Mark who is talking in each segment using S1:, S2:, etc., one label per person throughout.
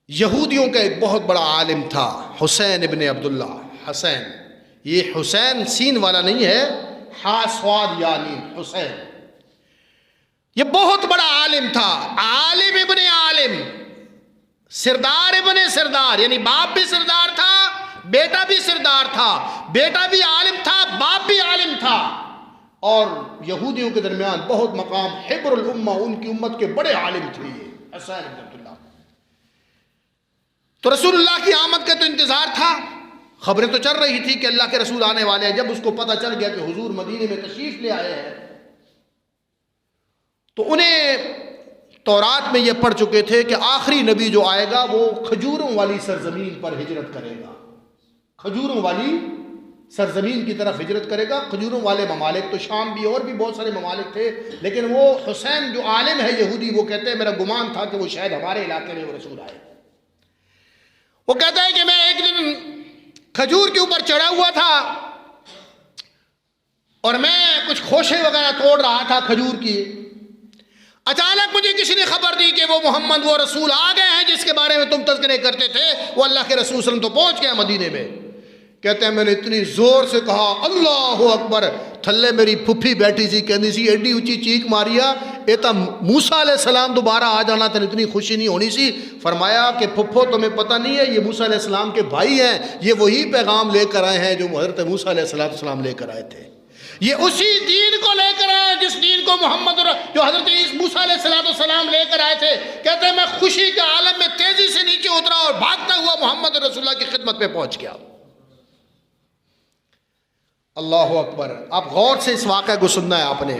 S1: یہودیوں کا ایک بہت بڑا عالم تھا حسین ابن عبداللہ. حسین، یہ حسین سین والا نہیں ہے، ہا سواد یعنی حسین. یہ بہت بڑا عالم تھا، عالم ابن عالم، سردار ابن سردار، یعنی باپ بھی سردار تھا، بیٹا بھی سردار تھا، بیٹا بھی عالم تھا، باپ بھی عالم تھا. اور یہودیوں کے درمیان بہت مقام، حبر الامہ، ان کی امت کے بڑے عالم تھے یہ حسین ابن عبداللہ. تو رسول اللہ کی آمد کا تو انتظار تھا، خبریں تو چل رہی تھی کہ اللہ کے رسول آنے والے ہیں. جب اس کو پتہ چل گیا کہ حضور مدینے میں تشریف لے آئے ہیں، تو انہیں تورات میں یہ پڑھ چکے تھے کہ آخری نبی جو آئے گا وہ کھجوروں والی سرزمین پر ہجرت کرے گا، کھجوروں والی سرزمین کی طرف ہجرت کرے گا. کھجوروں والے ممالک تو شام بھی اور بھی بہت سارے ممالک تھے، لیکن وہ حسین جو عالم ہے یہودی، وہ کہتے ہیں میرا گمان تھا کہ وہ شاید ہمارے علاقے میں وہ رسول آئے. وہ کہتا ہے کہ میں ایک دن کھجور کے اوپر چڑھا ہوا تھا اور میں کچھ خوشے وغیرہ توڑ رہا تھا کھجور کی. اچانک مجھے کسی نے خبر دی کہ وہ محمد، وہ رسول آ گئے ہیں جس کے بارے میں تم تذکرے کرتے تھے، وہ اللہ کے رسول صلی اللہ علیہ وسلم تو پہنچ گیا مدینے میں. کہتے ہیں میں نے اتنی زور سے کہا اللہ اکبر، تھلے میری پھپھی بیٹھی سی، کہنی سی ایڈی اونچی چیخ ماریا اے تا موسیٰ علیہ السلام دوبارہ آ جانا تھا، اتنی خوشی نہیں ہونی سی. فرمایا کہ پھپھو تمہیں پتہ نہیں ہے یہ موسیٰ علیہ السلام کے بھائی ہیں، یہ وہی پیغام لے کر آئے ہیں جو حضرت موسیٰ علیہ السلام لے کر آئے تھے، یہ اسی دین کو لے کر آئے جس دین کو محمد جو حضرت موسیٰ علیہ السلام لے کر آئے تھے. کہتے ہیں میں خوشی کے عالم میں تیزی سے نیچے اترا اور بھاگتا ہوا محمد رسول اللہ کی خدمت پہ پہنچ گیا. اللہ اکبر. آپ غور سے اس واقعہ کو سننا ہے آپ نے.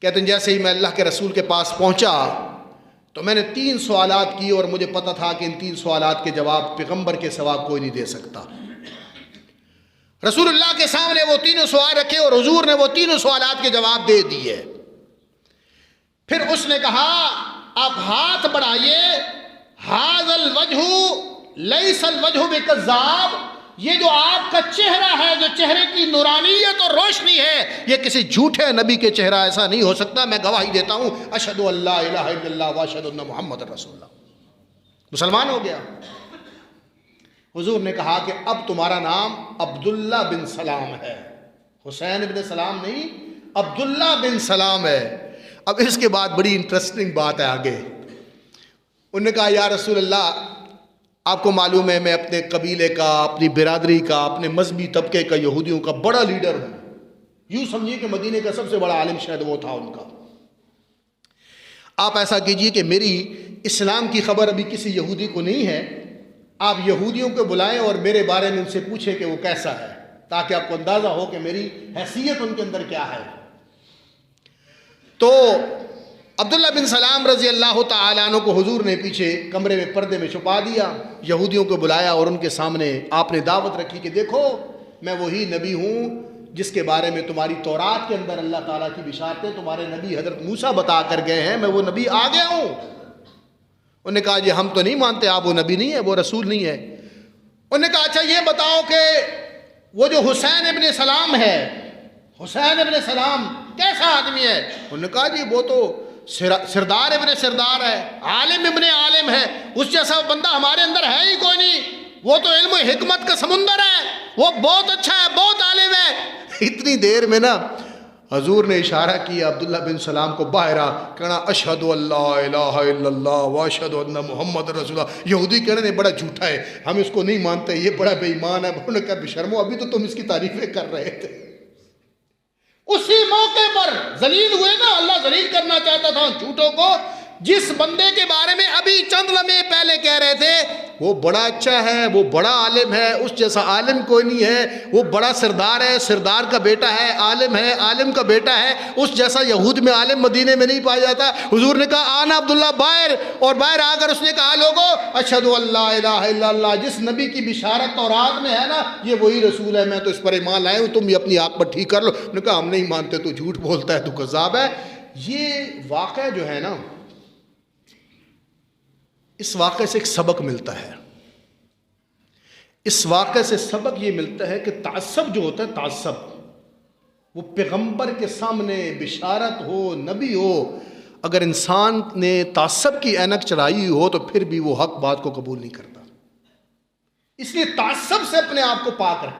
S1: کہتے ہیں جیسے ہی میں اللہ کے رسول کے پاس پہنچا تو میں نے 3 سوالات کی اور مجھے پتا تھا کہ ان 3 سوالات کے جواب پیغمبر کے سوا کوئی نہیں دے سکتا. رسول اللہ کے سامنے وہ 3 سوال رکھے اور حضور نے وہ 3 سوالات کے جواب دے دیے. پھر اس نے کہا آپ ہاتھ بڑھائیے، ھذا الوجہ لیس الوجہ بکذاب، یہ جو آپ کا چہرہ ہے، جو چہرے کی نورانیت اور روشنی ہے، یہ کسی جھوٹے نبی کے چہرہ ایسا نہیں ہو سکتا. میں گواہی دیتا ہوں اشہد ان لا الہ الا اللہ واشہد ان محمد رسول اللہ. مسلمان ہو گیا. حضور نے کہا کہ اب تمہارا نام عبداللہ بن سلام ہے، حسین ابن سلام نہیں، عبداللہ بن سلام ہے. اب اس کے بعد بڑی انٹرسٹنگ بات ہے آگے. انہوں نے کہا یا رسول اللہ آپ کو معلوم ہے میں اپنے قبیلے کا، اپنی برادری کا، اپنے مذہبی طبقے کا، یہودیوں کا بڑا لیڈر ہوں. یوں سمجھیے کہ مدینے کا سب سے بڑا عالم شاید وہ تھا ان کا. آپ ایسا کیجئے کہ میری اسلام کی خبر ابھی کسی یہودی کو نہیں ہے، آپ یہودیوں کو بلائیں اور میرے بارے میں ان سے پوچھیں کہ وہ کیسا ہے، تاکہ آپ کو اندازہ ہو کہ میری حیثیت ان کے اندر کیا ہے. تو عبداللہ بن سلام رضی اللہ تعالیٰ عنہ کو حضور نے پیچھے کمرے میں پردے میں چھپا دیا، یہودیوں کو بلایا اور ان کے سامنے آپ نے دعوت رکھی کہ دیکھو میں وہی نبی ہوں جس کے بارے میں تمہاری تورات کے اندر اللہ تعالیٰ کی بشارتیں تمہارے نبی حضرت موسیٰ بتا کر گئے ہیں، میں وہ نبی آ گیا ہوں. انہوں نے کہا جی ہم تو نہیں مانتے، آپ وہ نبی نہیں ہے، وہ رسول نہیں ہے. انہوں نے کہا اچھا یہ بتاؤ کہ وہ جو حسین ابن سلام ہے، حسین ابن سلام کیسا آدمی ہے؟ انہوں نے کہا جی وہ تو سردار ابن سردار ہے، عالم ابن عالم ہے، اس جیسا بندہ ہمارے اندر ہے ہی کوئی نہیں، وہ تو علم و حکمت کا سمندر ہے، وہ بہت اچھا ہے، بہت عالم ہے. اتنی دیر میں نا حضور نے اشارہ کیا عبداللہ بن سلام کو باہر آ، کہنا اشہد ان لا الہ الا اللہ واشہد ان محمد رسول اللہ. یہودی کہنے نے بڑا جھوٹا ہے، ہم اس کو نہیں مانتے، یہ بڑا بے ایمان ہے. انہوں نے کہا بشرمو ابھی تو تم اس کی تعریفیں کر رہے تھے. اسی موقع پر ذلیل ہوئے نا، اللہ ذلیل کرنا چاہتا تھا جھوٹوں کو. جس بندے کے بارے میں ابھی چند لمحے پہلے کہہ رہے تھے وہ بڑا اچھا ہے، وہ بڑا عالم ہے، اس جیسا عالم کوئی نہیں ہے، وہ بڑا سردار ہے، سردار کا بیٹا ہے، عالم کا بیٹا ہے، اس جیسا یہود میں عالم مدینے میں نہیں پایا جاتا. حضور نے کہا آنا عبداللہ باہر، اور باہر آ کر اس نے کہا لوگو اشہد ان لا الہ الا اللہ، جس نبی کی بشارت تورات میں ہے نا یہ وہی رسول ہے، میں تو اس پر ایمان لائے ہوں، تم یہ اپنی آنکھ پر ٹھیک کر لو. انہوں نے کہا ہم نہیں مانتے، تو جھوٹ بولتا ہے، تو کذاب ہے. یہ واقعہ جو ہے نا، اس واقعے سے ایک سبق ملتا ہے. اس واقعے سے سبق یہ ملتا ہے کہ تعصب جو ہوتا ہے، تعصب وہ پیغمبر کے سامنے بشارت ہو، نبی ہو، اگر انسان نے تعصب کی اینک چڑھائی ہوئی ہو تو پھر بھی وہ حق بات کو قبول نہیں کرتا. اس لیے تعصب سے اپنے آپ کو پاک رکھیں.